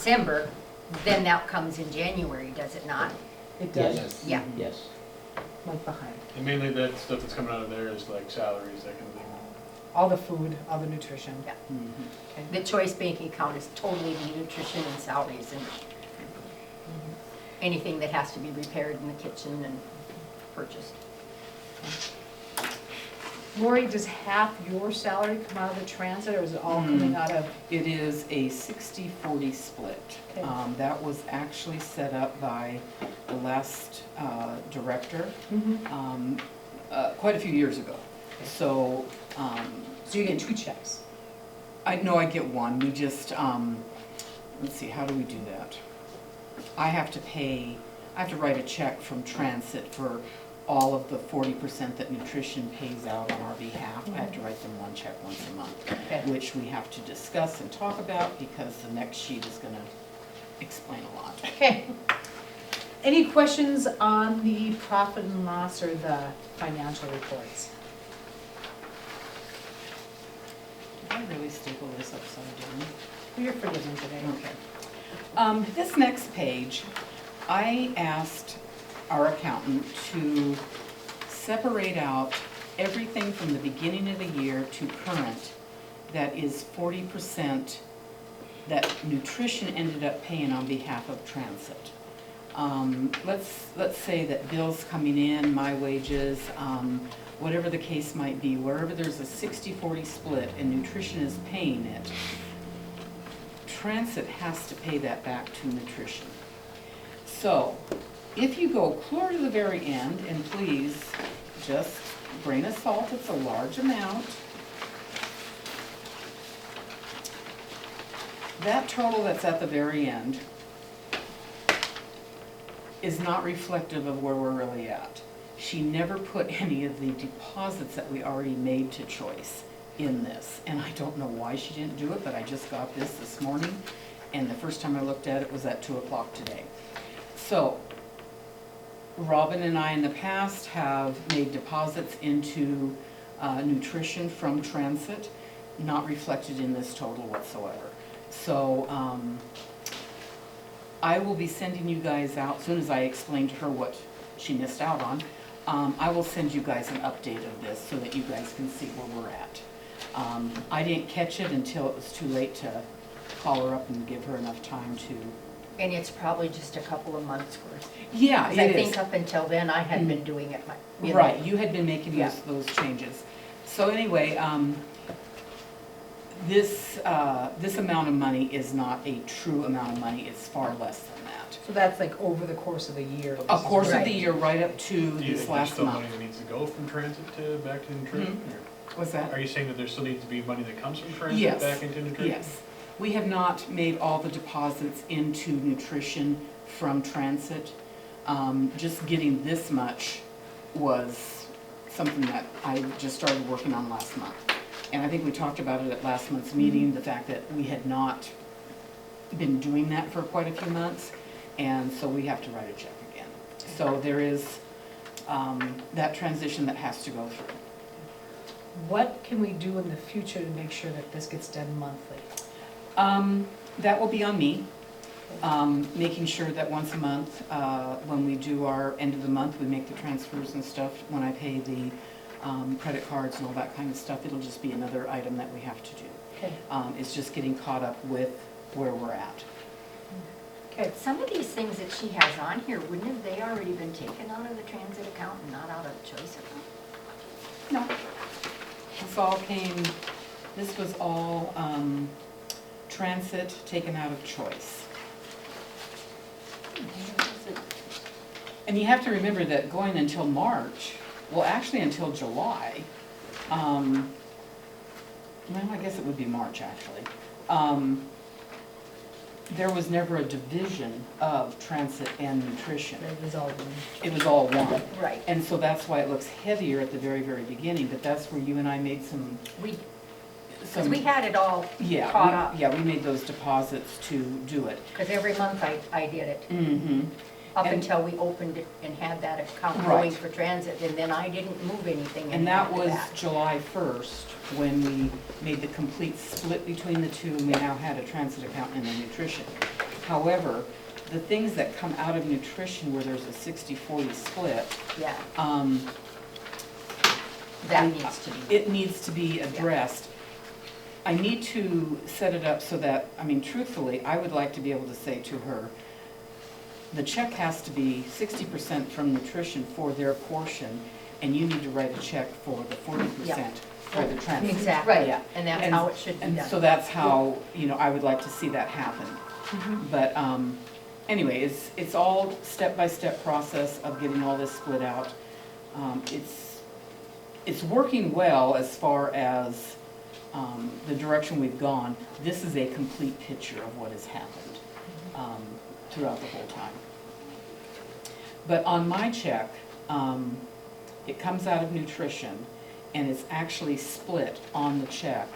December, then that comes in January, does it not? It does, Yes. Yeah. Yes. month behind. And mainly that stuff that's coming out of there is like salaries, that kind of thing. All the food, all the nutrition. Yeah. Okay. The choice banking account is totally the nutrition and salaries and anything that has to be repaired in the kitchen and purchased. Lori, does half your salary come out of the transit, or is it all coming out of? It is a 60-40 split. Okay. That was actually set up by the last director quite a few years ago. So, So you get 2 checks? I get one. We just, let's see, how do we do that? I have to write a check from Transit for all of the 40% that nutrition pays out on our behalf. I have to write them one check once a month, Okay. which we have to discuss and talk about because the next sheet is gonna explain a lot. Okay. Any questions on the profit and loss or the financial reports? Did I really staple this upside down? You're forgiven today. Okay. This next page, I asked our accountant to separate out everything from the beginning of the year to current that is 40% that nutrition ended up paying on behalf of Transit. Let's say that bills coming in, my wages, whatever the case might be, wherever there's a 60-40 split and nutrition is paying it, Transit has to pay that back to nutrition. So, if you go clear to the very end, and please, just grain of salt, it's a large amount. That total that's at the very end is not reflective of where we're really at. She never put any of the deposits that we already made to Choice in this. And I don't know why she didn't do it, but I just got this morning, and the first time I looked at it was at 2 o'clock today. So, Robin and I in the past have made deposits into nutrition from Transit, not reflected in this total whatsoever. So I will be sending you guys out, as soon as I explain to her what she missed out on, I will send you guys an update of this so that you guys can see where we're at. I didn't catch it until it was too late to call her up and give her enough time to. And it's probably just a couple of months worth. Yeah, 'Cause it I is. think up until then, I had been doing it, you know. Right, you had been making Yeah. those changes. So anyway, this amount of money is not a true amount of money, it's far less than that. So that's like over the course of the year? this A is course of Right. the year, right up to Do you this think there's last still money month. that needs to go from Transit to back to nutrition? What's Or that? are you saying that there still needs to be money that comes from Transit Yes. back into nutrition? Yes. We have not made all the deposits into nutrition from Transit. Just getting this much was something that I just started working on last month. And I think we talked about it at last month's meeting, the fact that we had not been doing that for quite a few months, and so we have to write a check again. So there is that transition that has to go through. What can we do in the future to make sure that this gets done monthly? That will be on me, making sure that once a month, when we do our end of the month, we make the transfers and stuff, when I pay the credit cards and all that kind of stuff, it'll just be another item that we have to do. Okay. It's just getting caught up with where we're at. Okay. Some of these things that she has on here, wouldn't have they already been taken out of the Transit account and not out of the Choice account? No. This was all Transit taken out of Choice. And you have to remember that going until March, well, actually until July, well, I guess it would be March, actually, there was never a division of Transit and nutrition. It was all done. It was all one. Right. And so that's why it looks heavier at the very, very beginning, but that's where you and I made Because we had it all yeah, caught up. Yeah, we made those deposits to do it. Because every month I did it, Mm-hmm. up And- until we opened it and had that account Right. going for Transit, and then I didn't move anything And that after was that. July 1st, when we made the complete split between the two, and we now had a Transit account and a nutrition. However, the things that come out of nutrition where there's a 60-40 split, Yeah, um, that needs to be. it needs to be addressed. I need to set it up so that, I mean, truthfully, I would like to be able to say to her, the check has to be 60% from nutrition for their portion, and you need to write a check for the 40% for the transit. Exactly, Yeah. and that's how it should be And done. so that's how, you know, I would like to see that happen. But anyway, it's all step-by-step process of getting all this split out. It's working well as far as the direction we've gone. This is a complete picture of what has happened throughout the whole time. But on my check, it comes out of nutrition, and it's actually split on the check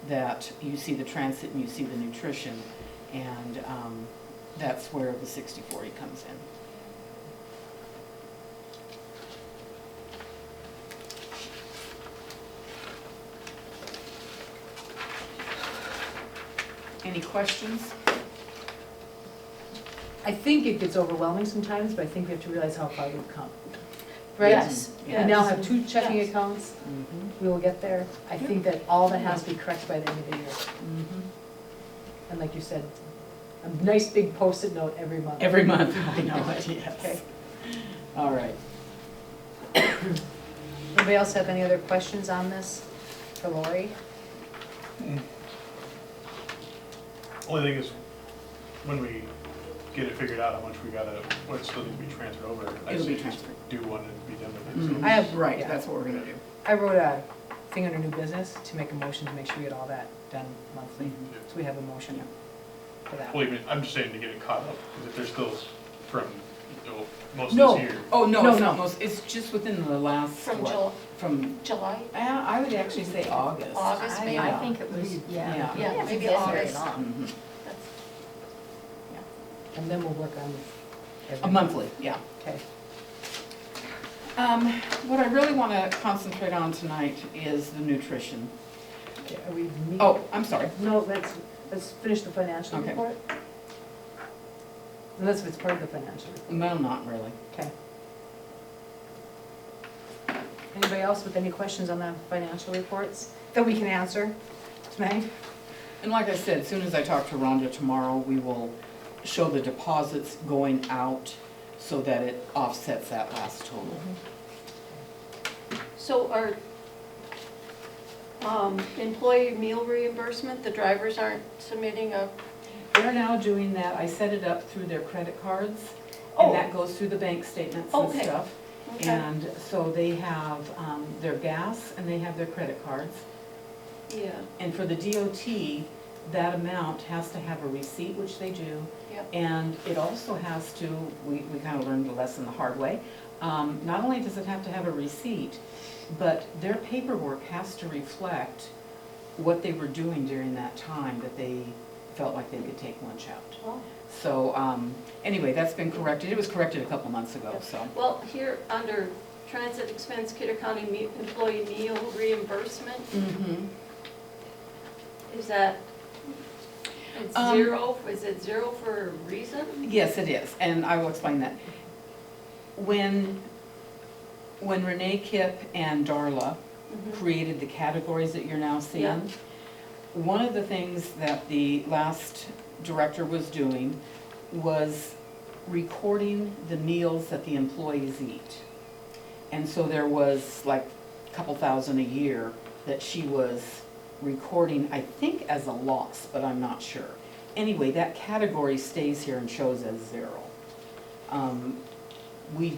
that you see the transit and you see the nutrition, and that's where the 60-40 comes in. Any questions? I think it gets overwhelming sometimes, but I think we have to realize how far we've come. Yes, We now yes. have 2 checking Yes. accounts, Mm-hmm. we will get there. I think that all that has to be corrected by the end of the year. Mm-hmm. And like you said, a nice big post-it note every month. Every month, I know it, yes. Okay. All right. Anybody else have any other questions on this for Lori? Only thing is, when we get it figured out, how much we gotta, what still needs to be transferred over, I It'll be say just transferred. do one and be done with it. Mhm. So I have- Right, yeah. that's what we're gonna do. I wrote a thing under new business to make a motion to make sure we get all that done monthly. Mhm. So we have a motion for that. Well, even, I'm just saying to get it caught up, because if there's still from, you know, most No. of this year. Oh, no, No, it's no. not most, it's just within the last, From what? From, July? I would actually say August. August, maybe. I think it was, Yeah. yeah. Yeah, it hasn't maybe been very August. long. Mhm. That's- And then we'll work on every. A monthly, yeah. Okay. What I really want to concentrate on tonight is the nutrition. Okay, are we meeting? Oh, I'm sorry. No, let's finish the financial Okay. report. Unless if it's part of the financial report. No, not really. Okay. Anybody else with any questions on the financial reports that we can answer tonight? And like I said, as soon as I talk to Rhonda tomorrow, we will show the deposits going out so that it offsets that last total. So our employee meal reimbursement, the drivers aren't submitting a, They're now doing that, I set it up through their credit cards, Oh. and that goes through the bank statements and Okay. stuff. okay, And so they have their gas and they have their credit cards. yeah, And for the DOT, that amount has to have a receipt, which they do. Yep. And it also has to, we kind of learned the lesson the hard way. Not only does it have to have a receipt, but their paperwork has to reflect what they were doing during that time that they felt like they could take lunch out. well, So, anyway, that's been corrected. It was corrected a couple months ago, so. well, here, under transit expense, Kidder County employee meal reimbursement, Mm-hmm. is that, it's Um, zero, is it zero for a reason? Yes, it is, and I will explain that. When Renee Kipp and Darla Mhm. created the categories that you're now seeing, Yeah. one of the things that the last director was doing was recording the meals that the employees eat. And so there was like a couple thousand a year that she was recording, I think as a loss, but I'm not sure. Anyway, that category stays here and shows as zero. We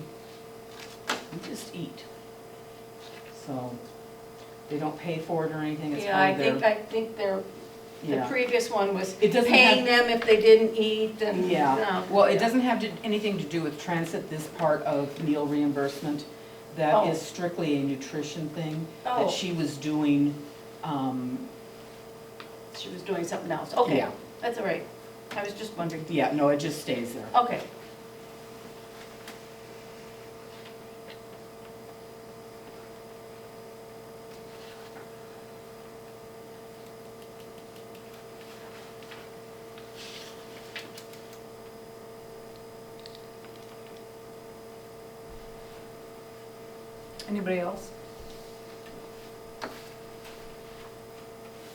just eat. So they don't pay for it or anything, it's Yeah, I part of think they're, the yeah. previous one was It doesn't paying have, them if they didn't eat and. yeah, well, it doesn't have anything to do with transit, this part of meal reimbursement. That Oh. is strictly a nutrition thing Oh. that she was doing, She was doing something else, okay, Yeah. that's all right, I was just wondering, yeah, no, it just stays there. okay. Anybody else?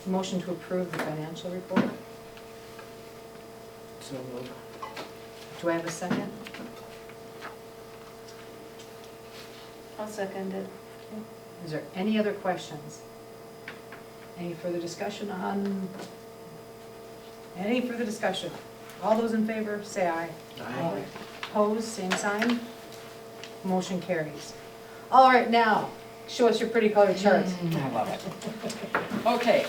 Motion to approve the financial report. So moved. Do I have a second? I'll second it. Is there any other questions? Any further discussion on? Any further discussion? All those in favor, say aye. Aye. Opposed, same sign. Motion carries. All right, now, show us your pretty colored chart. I love it. Okay.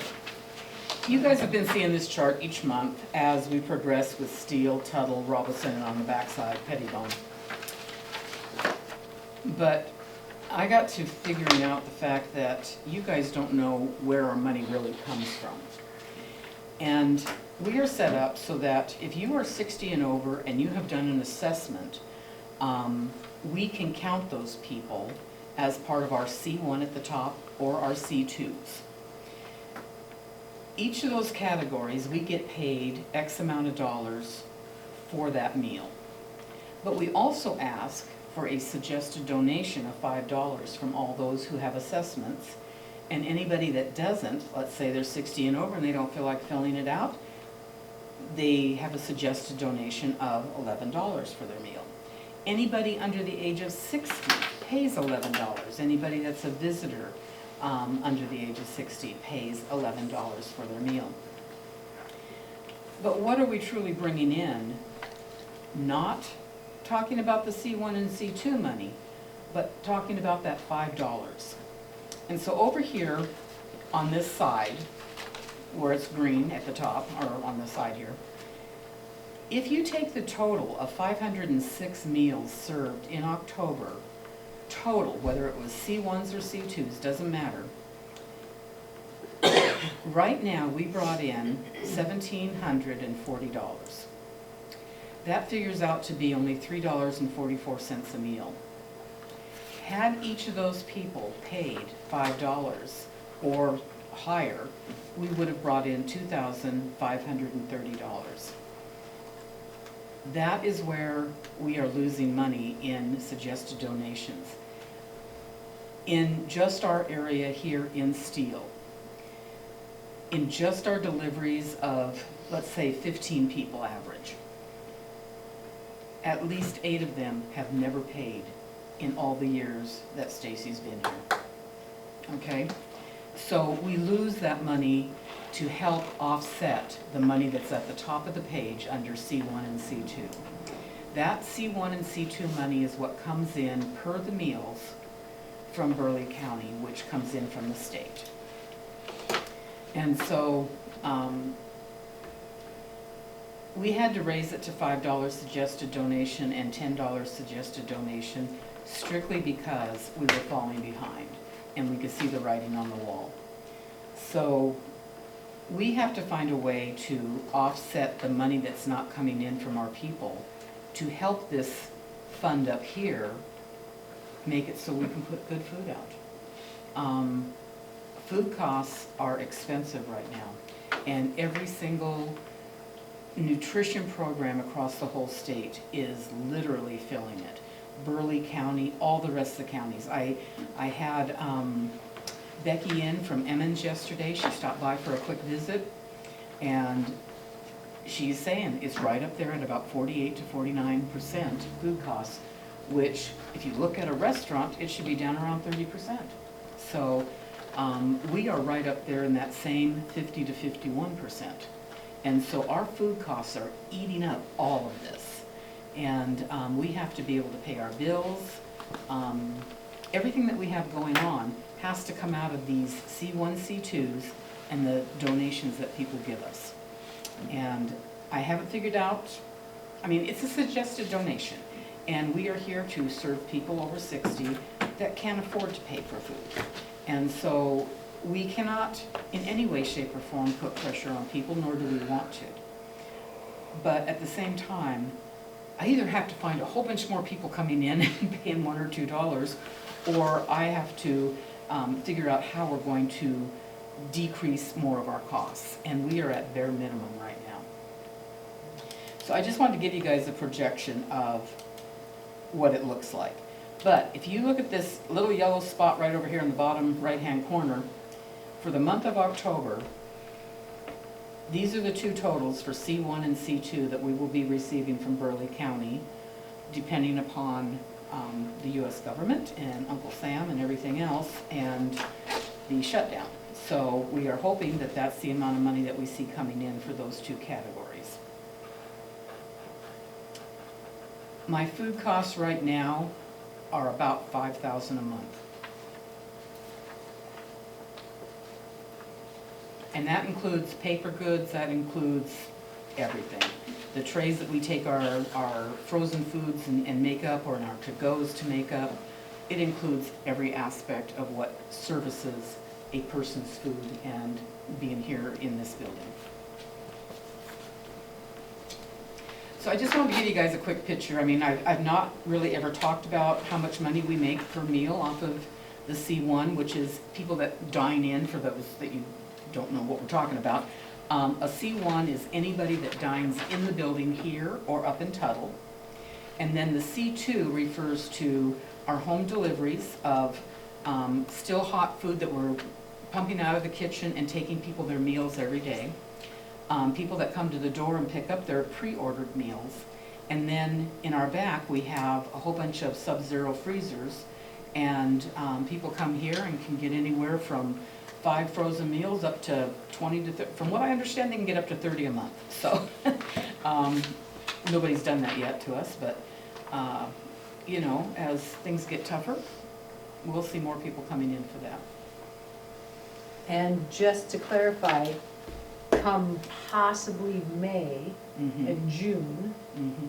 You guys have been seeing this chart each month as we progress with Steele, Tuttle, Robinson, and on the backside, Pettibone. But I got to figuring out the fact that you guys don't know where our money really comes from. And we are set up so that if you are 60 and over and you have done an assessment, we can count those people as part of our C1 at the top or our C2s. Each of those categories, we get paid X amount of dollars for that meal. But we also ask for a suggested donation of $5 from all those who have assessments. And anybody that doesn't, let's say they're 60 and over and they don't feel like filling it out, they have a suggested donation of $11 for their meal. Anybody under the age of 60 pays $11. Anybody that's a visitor under the age of 60 pays $11 for their meal. But what are we truly bringing in? Not talking about the C1 and C2 money, but talking about that $5. And so over here on this side, where it's green at the top, or on the side here, if you take the total of 506 meals served in October, total, whether it was C1s or C2s, doesn't matter. Right now, we brought in $1,740. That figures out to be only $3.44 a meal. Had each of those people paid $5 or higher, we would have brought in $2,530. That is where we are losing money in suggested donations. In just our area here in Steele, in just our deliveries of, let's say, 15 people average, at least 8 of them have never paid in all the years that Stacy's been here. Okay? So we lose that money to help offset the money that's at the top of the page under C1 and C2. That C1 and C2 money is what comes in per the meals from Burleigh County, which comes in from the state. And so we had to raise it to $5 suggested donation and $10 suggested donation strictly because we were falling behind and we could see the writing on the wall. So we have to find a way to offset the money that's not coming in from our people to help this fund up here make it so we can put good food out. Food costs are expensive right now, and every single nutrition program across the whole state is literally filling it. Burleigh County, all the rest of the counties. I had Becky in from Emmons yesterday. She stopped by for a quick visit, and she's saying it's right up there at about 48 to 49% food costs, which if you look at a restaurant, it should be down around 30%. So we are right up there in that same 50 to 51%. And so our food costs are eating up all of this. And we have to be able to pay our bills. Everything that we have going on has to come out of these C1, C2s and the donations that people give us. And I haven't figured out, I mean, it's a suggested donation. And we are here to serve people over 60 that can't afford to pay for food. And so we cannot in any way, shape, or form put pressure on people, nor do we want to. But at the same time, I either have to find a whole bunch more people coming in and paying $1 or $2, or I have to figure out how we're going to decrease more of our costs. And we are at bare minimum right now. So I just wanted to give you guys a projection of what it looks like. But if you look at this little yellow spot right over here in the bottom right-hand corner, for the month of October, these are the two totals for C1 and C2 that we will be receiving from Burley County, depending upon the US government and Uncle Sam and everything else, and the shutdown. So we are hoping that that's the amount of money that we see coming in for those two categories. My food costs right now are about $5,000 a month. And that includes paper goods, that includes everything. The trays that we take our frozen foods and make up, or in our to-goes to make up, it includes every aspect of what services a person's food and being here in this building. So I just wanted to give you guys a quick picture. I mean, I've not really ever talked about how much money we make per meal off of the C1, which is people that dine in, for those that you don't know what we're talking about. A C1 is anybody that dines in the building here or up in Tuttle. And then the C2 refers to our home deliveries of still hot food that we're pumping out of the kitchen and taking people their meals every day. People that come to the door and pick up their pre-ordered meals. And then in our back, we have a whole bunch of sub-zero freezers. And people come here and can get anywhere from 5 frozen meals up to 20 to 30. From what I understand, they can get up to 30 a month. So nobody's done that yet to us, but you know, as things get tougher, we'll see more people coming in for that. And just to clarify, come possibly May Mhm. and June, Mhm.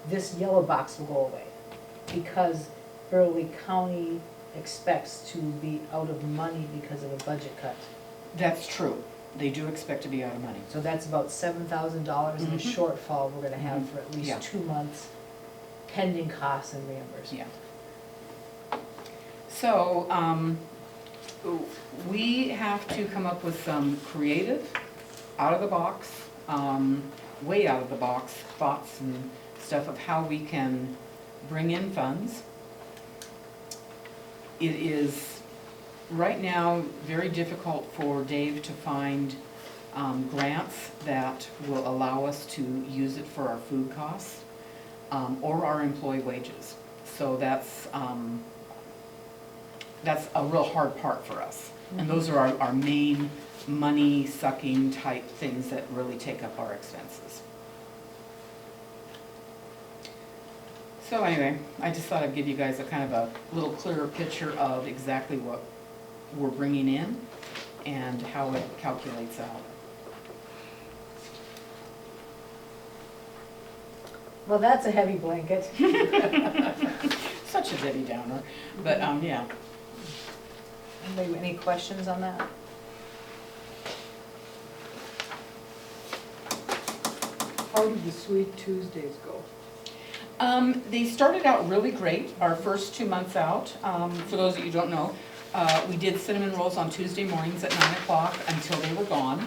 this yellow box will go away, because Burley County expects to be out of money because of a budget cut. That's true. They do expect to be out of money. So that's about $7,000 in a Mhm. shortfall we're gonna have Mhm. for at least Yeah. 2 months, pending costs and reimbursement. Yeah. So, we have to come up with some creative, out-of-the-box, way out-of-the-box thoughts and stuff of how we can bring in funds. It is, right now, very difficult for Dave to find grants that will allow us to use it for our food costs or our employee wages. So that's a real hard part for us. And those are our main money-sucking type things that really take up our expenses. So anyway, I just thought I'd give you guys a kind of a little clearer picture of exactly what we're bringing in and how it calculates out. Well, that's a heavy blanket. Such a Debbie Downer, but yeah. Anybody, any questions on that? How did the Sweet Tuesdays go? They started out really great, our first 2 months out. For those of you who don't know, we did cinnamon rolls on Tuesday mornings at 9 o'clock until they were gone.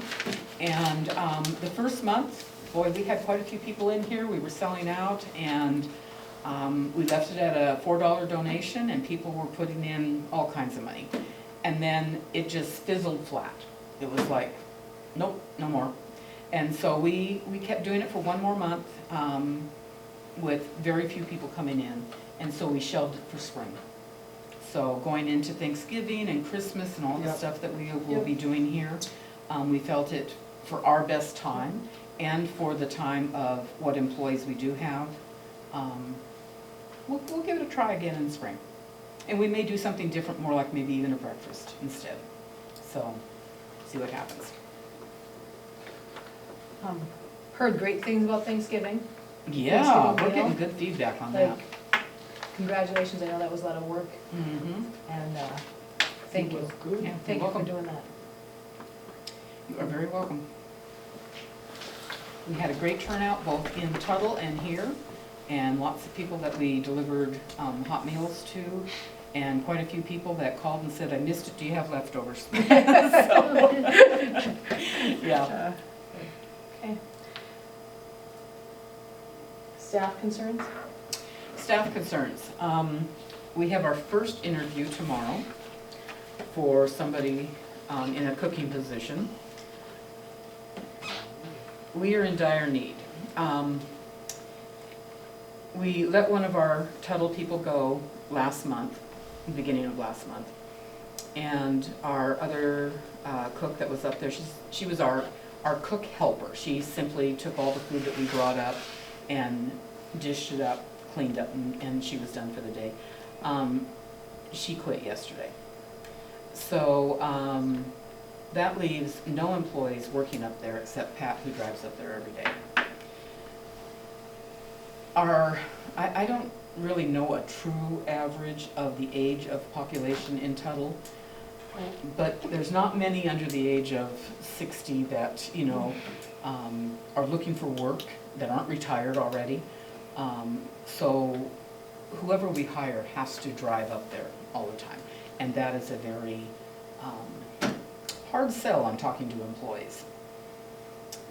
And the first month, boy, we had quite a few people in here, we were selling out, and we left it at a $4 donation, and people were putting in all kinds of money. And then it just fizzled flat. It was like, nope, no more. And so we kept doing it for 1 more month with very few people coming in. And so we shelved it for spring. So going into Thanksgiving and Christmas and all the Yep. stuff that we will be doing here, we felt it for our best time and for the time of what employees we do have. We'll give it a try again in spring. And we may do something different, more like maybe even a breakfast instead. So, see what happens. Heard great things about Thanksgiving. Yeah, Thanksgiving we're getting meal? good feedback on that. Like, congratulations, I know that was a lot of work, Mm-hmm. and thank you. It was good. Yeah, Thank you're you for welcome. doing that. You are very welcome. We had a great turnout both in Tuttle and here, and lots of people that we delivered hot meals to, and quite a few people that called and said, I missed it, do you have leftovers? So, yeah. Okay. Staff concerns? Staff concerns. we have our first interview tomorrow for somebody in a cooking position. We are in dire need. We let one of our Tuttle people go last month, beginning of last month. And our other cook that was up there, she was our cook helper. She simply took all the food that we brought up and dished it up, cleaned up, and she was done for the day. She quit yesterday. So that leaves no employees working up there except Pat, who drives up there every day. I don't really know a true average of the age of population in Tuttle, but there's not many under the age of 60 that, you know, are looking for work, that aren't retired already. So whoever we hire has to drive up there all the time. And that is a very hard sell on talking to employees.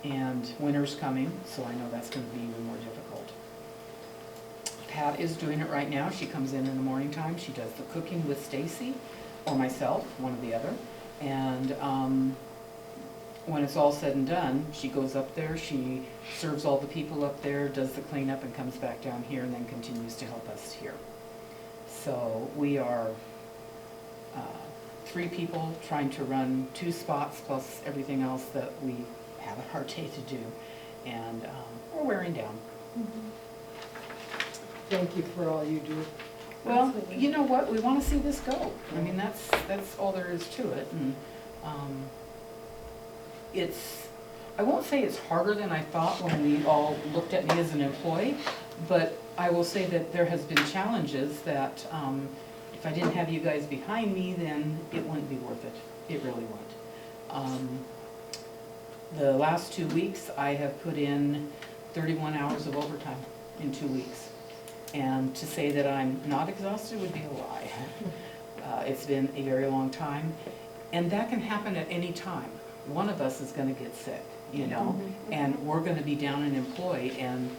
And winter's coming, so I know that's gonna be even more difficult. Pat is doing it right now. She comes in the morning time, she does the cooking with Stacy or myself, one or the other. And when it's all said and done, she goes up there, she serves all the people up there, does the cleanup, and comes back down here and then continues to help us here. So we are 3 people trying to run 2 spots plus everything else that we have a hard day to do. And we're wearing down. Thank you for all you do. Well, you know what, we want to see this go. I mean, that's all there is to it. And it's, I won't say it's harder than I thought when we all looked at me as an employee, but I will say that there has been challenges that if I didn't have you guys behind me, then it wouldn't be worth it. It really wouldn't. The last 2 weeks, I have put in 31 hours of overtime in 2 weeks. And to say that I'm not exhausted would be a lie. It's been a very long time, and that can happen at any time. One of us is gonna get sick, you know, and we're gonna be down an employee, and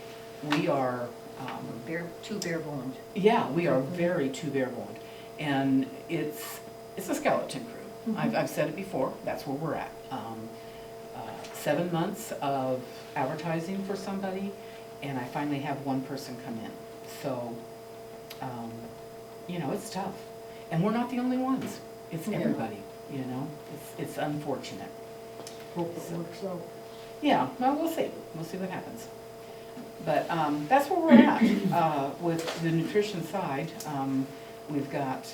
we are, Too bare boned. yeah, we are very too bare boned. And it's a skeleton crew. I've said it before, that's where we're at. 7 months of advertising for somebody, and I finally have one person come in. So, you know, it's tough. And we're not the only ones. It's everybody, you know? It's unfortunate. Hope it works out. Yeah, well, we'll see. We'll see what happens. But that's where we're at with the nutrition side. We've got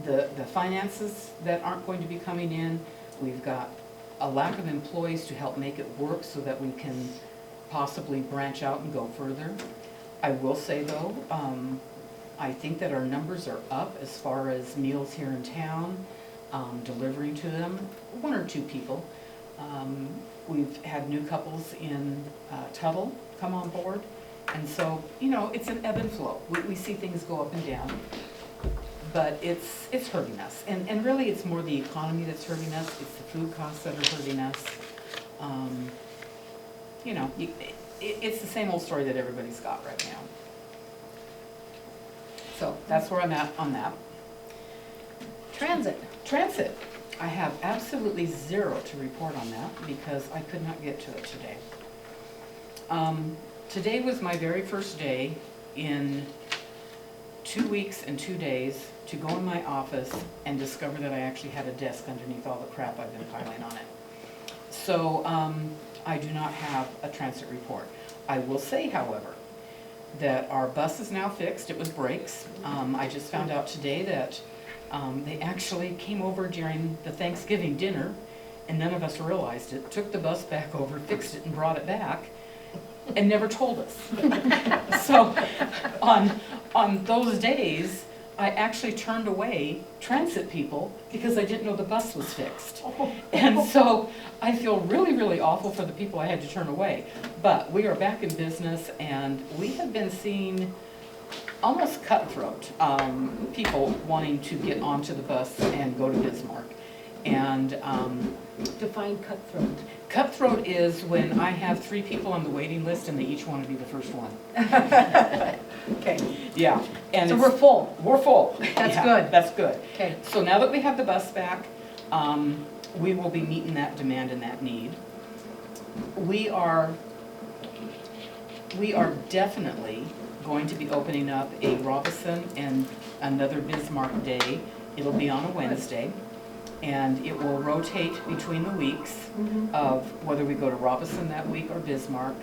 the finances that aren't going to be coming in. We've got a lack of employees to help make it work so that we can possibly branch out and go further. I will say though, I think that our numbers are up as far as meals here in town, delivering to them, 1 or 2 people. We've had new couples in Tuttle come on board, and so, you know, it's an ebb and flow. We see things go up and down, but it's hurting us. And really, it's more the economy that's hurting us, it's the food costs that are hurting us. You know, it's the same old story that everybody's got right now. So that's where I'm at on that. Transit. I have absolutely 0 to report on that because I could not get to it today. Today was my very first day in 2 weeks and 2 days to go in my office and discover that I actually had a desk underneath all the crap I've been piling on it. So I do not have a transit report. I will say, however, that our bus is now fixed. It was brakes. I just found out today that they actually came over during the Thanksgiving dinner, and none of us realized it, took the bus back over, fixed it, and brought it back, and never told us. So on those days, I actually turned away transit people because I didn't know the bus was fixed. And so I feel really, really awful for the people I had to turn away. But we are back in business, and we have been seeing almost cutthroat people wanting to get onto the bus and go to Bismarck. And Define cutthroat. Cutthroat is when I have 3 people on the waiting list and they each want to be the first one. Okay, Yeah, and so it's- we're full. we're full. That's Yeah, good. That's good. Okay, So now that we have the bus back, we will be meeting that demand and that need. We are definitely going to be opening up a Robinson and another Bismarck day. It'll be on a Wednesday, and it will rotate between the weeks of whether we go to Robinson that week or Bismarck.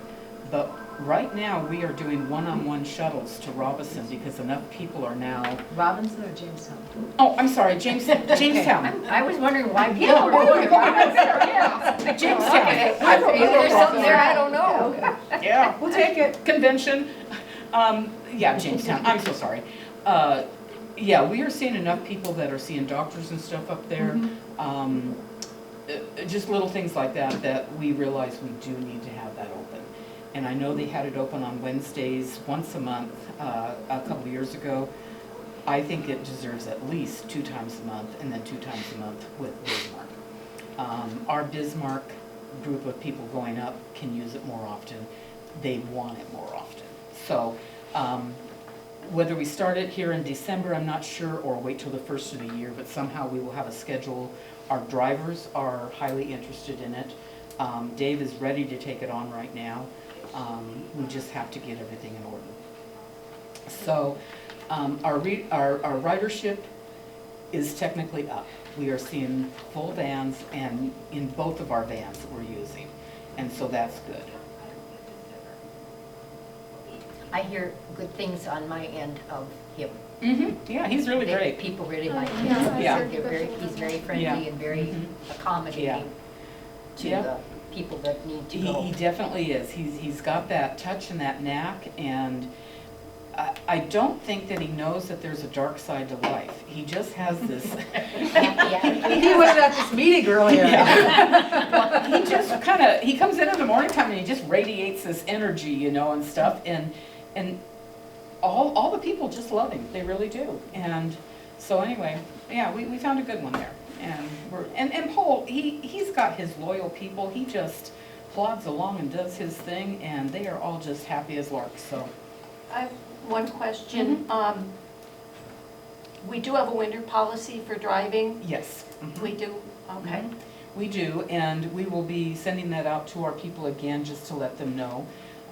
But right now, we are doing one-on-one shuttles to Robinson because enough people are now, Robinson or Jamestown? oh, I'm sorry, Jamestown. I was wondering why people were going to yeah. Jamestown. Maybe there's something there I don't know. Yeah. We'll take it. Convention. Yeah, Jamestown, I'm so sorry. Yeah, we are seeing enough people that are seeing doctors and stuff up there. Just little things like that, that we realize we do need to have that open. And I know they had it open on Wednesdays once a month, a couple of years ago. I think it deserves at least 2 times a month, and then 2 times a month with Bismarck. Our Bismarck group of people going up can use it more often. They want it more often. So, whether we start it here in December, I'm not sure, or wait till the first of the year, but somehow we will have a schedule. Our drivers are highly interested in it. Dave is ready to take it on right now. We just have to get everything in order. So, our ridership is technically up. We are seeing full vans and in both of our vans that we're using, and so that's good. I hear good things on my end of him. Yeah, he's really They- great. People really like him. Yeah. He's very friendly Yeah. and very Yeah. accommodating to Yeah. the people that need to He go. definitely is. He's got that touch and that knack, and I don't think that he knows that there's a dark side to life. He just has this. He was at this meeting earlier. Yeah. He just he comes in the morning time and he just radiates this energy, you know, and stuff, and all the people just love him. They really do. And so anyway, yeah, we found a good one there. And Paul, he's got his loyal people. He just plods along and does his thing, and they are all just happy as larks, so. I have one question. We do have a winter policy for driving. Yes. We do, okay. We do, and we will be sending that out to our people again, just to let them know.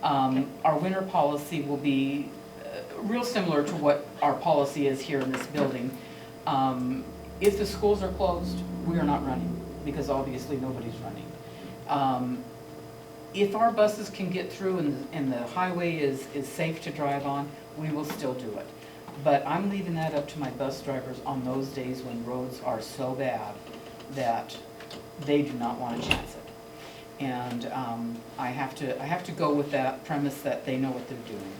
Our winter policy will be real similar to what our policy is here in this building. If the schools are closed, we are not running, because obviously nobody's running. If our buses can get through and the highway is safe to drive on, we will still do it. But I'm leaving that up to my bus drivers on those days when roads are so bad that they do not want to chance it. And I have to go with that premise that they know what they're doing.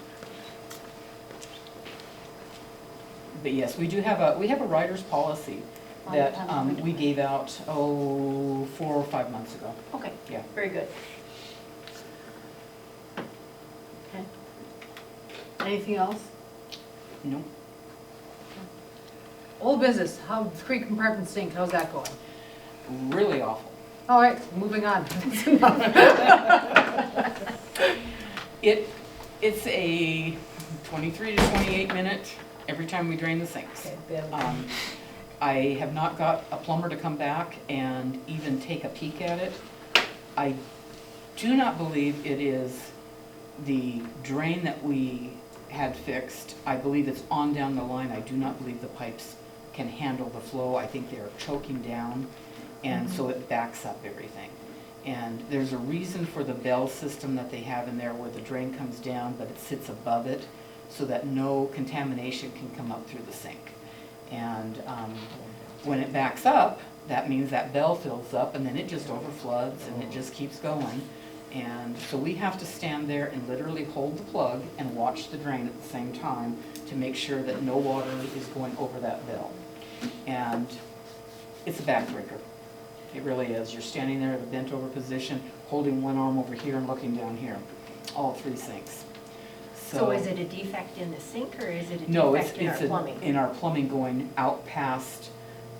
But yes, we have a rider's policy that we gave out 4 or 5 months ago. Okay, Yeah. very good. Okay. Anything else? No. Old business, how, 3 compartment sink, how's that going? Really awful. All right, moving on. It's a 23 to 28 minute every time we drain the sinks. I have not got a plumber to come back and even take a peek at it. I do not believe it is the drain that we had fixed. I believe it's on down the line. I do not believe the pipes can handle the flow. I think they're choking down, and so it backs up everything. And there's a reason for the bell system that they have in there where the drain comes down, but it sits above it so that no contamination can come up through the sink. And when it backs up, that means that bell fills up, and then it just overfloods, and it just keeps going. And so we have to stand there and literally hold the plug and watch the drain at the same time to make sure that no water is going over that bell. And it's a backbreaker. It really is. You're standing there in a bent over position, holding one arm over here and looking down here, all 3 sinks. So is it a defect in the sink or is it a No, defect in our it's plumbing? in our plumbing going out past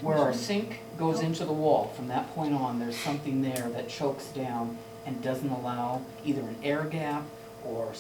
Where our sink goes into the wall, from that point on, there's something there that chokes down and doesn't allow either an air gap or